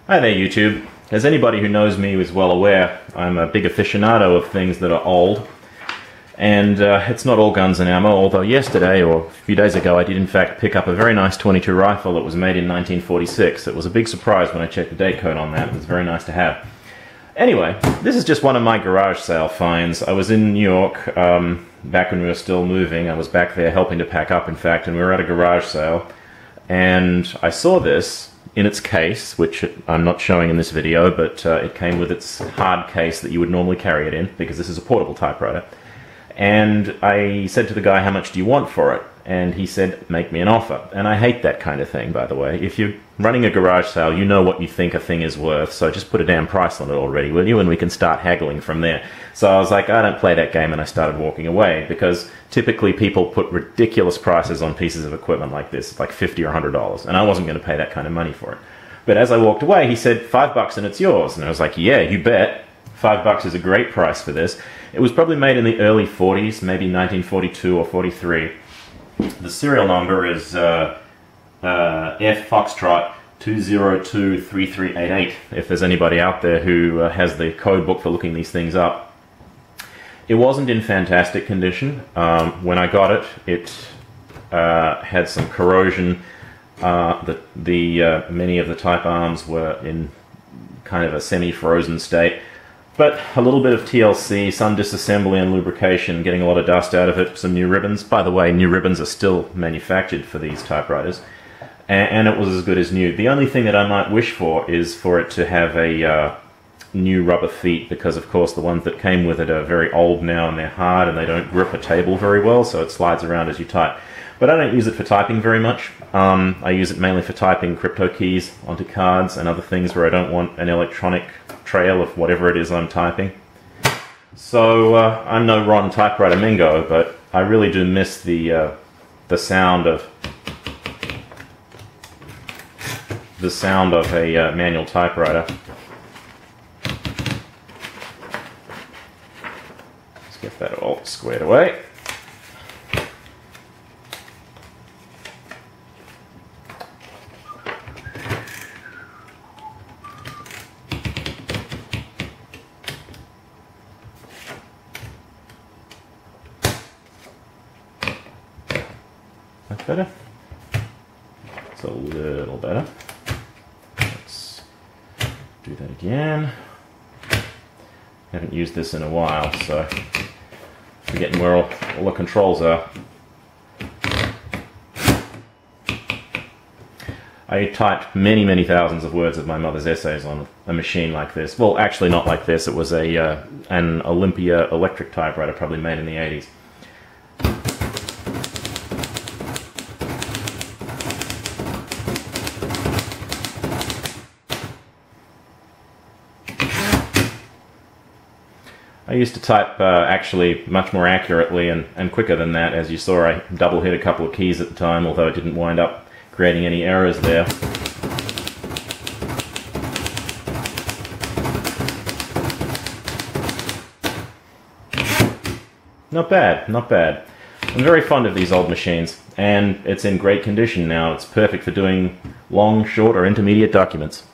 Hi there, YouTube. As anybody who knows me is well aware, I'm a big aficionado of things that are old. And it's not all guns and ammo, although yesterday, or a few days ago, I did in fact pick up a very nice .22 rifle that was made in 1946. It was a big surprise when I checked the date code on that. It was very nice to have. Anyway, this is just one of my garage sale finds. I was in New York back when we were still moving. I was back there helping to pack up, in fact, and we were at a garage sale. And I saw this in its case, which I'm not showing in this video, but it came with its hard case that you would normally carry it in, because this is a portable typewriter. And I said to the guy, how much do you want for it? And he said, make me an offer. And I hate that kind of thing, by the way. If you're running a garage sale, you know what you think a thing is worth, so just put a damn price on it already, will you? And we can start haggling from there. So I was like, I don't play that game, and I started walking away, because typically people put ridiculous prices on pieces of equipment like this, like $50 or $100, and I wasn't going to pay that kind of money for it. But as I walked away, he said, $5 and it's yours. And I was like, yeah, you bet. $5 is a great price for this. It was probably made in the early 40s, maybe 1942 or 43. The serial number is F Foxtrot 2023388, if there's anybody out there who has the code book for looking these things up. It wasn't in fantastic condition. When I got it, it had some corrosion. Many of the type arms were in kind of a semi-frozen state. But a little bit of TLC, some disassembly and lubrication, getting a lot of dust out of it, some new ribbons. By the way, new ribbons are still manufactured for these typewriters. And it was as good as new. The only thing that I might wish for is for it to have a new rubber feet, because of course the ones that came with it are very old now and they're hard and they don't grip a table very well, so it slides around as you type. But I don't use it for typing very much. I use it mainly for typing crypto keys onto cards and other things where I don't want an electronic trail of whatever it is I'm typing. So I'm no Ron Typewriter Mingo, but I really do miss the sound of a manual typewriter. Let's get that all squared away. That's better. It's a little better. Let's do that again. Haven't used this in a while, so forgetting where all the controls are. I typed many thousands of words of my mother's essays on a machine like this. Well, actually not like this. It was an Olympia electric typewriter, probably made in the 80s. I used to type actually much more accurately and quicker than that. As you saw, I double hit a couple of keys at the time, although it didn't wind up creating any errors there. Not bad, not bad. I'm very fond of these old machines, and it's in great condition now. It's perfect for doing long, short, or intermediate documents.